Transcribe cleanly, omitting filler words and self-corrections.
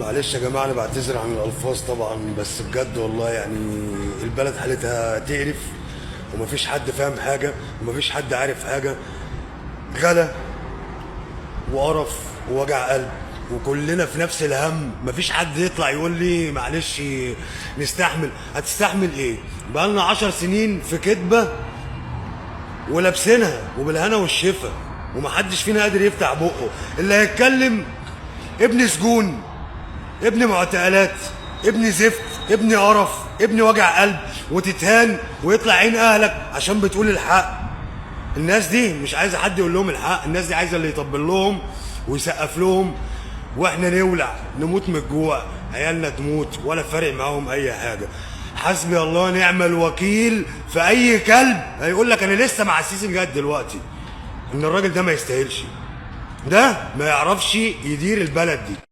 معلش يا جماعة، أنا بعتذر عن الألفاظ طبعا، بس بجد والله يعني البلد حالتها تقرف، ومفيش حد فاهم حاجة، ومفيش حد عارف حاجة. غلا وقرف ووجع قلب، وكلنا في نفس الهم. مفيش حد يطلع يقول لي معلش نستحمل. هتستحمل ايه؟ بقالنا 10 سنين في كدبة ولابسينها وبالهنا والشفا، ومحدش فينا قادر يفتح بقه. اللي هيتكلم ابن سجون، ابن معتقلات، ابن زفت، ابن قرف، ابن وجع قلب، وتتهان ويطلع عين اهلك عشان بتقول الحق. الناس دي مش عايزه حد يقول لهم الحق، الناس دي عايزه اللي يطبل لهم ويسقف لهم، واحنا نولع نموت من الجوع، عيالنا تموت، ولا فارق معاهم اي حاجه. حسبي الله ونعم الوكيل في اي كلب هيقول لك انا لسه مع السيسي لغايه دلوقتي. ان الراجل ده ما يستاهلش، ده ما يعرفش يدير البلد دي.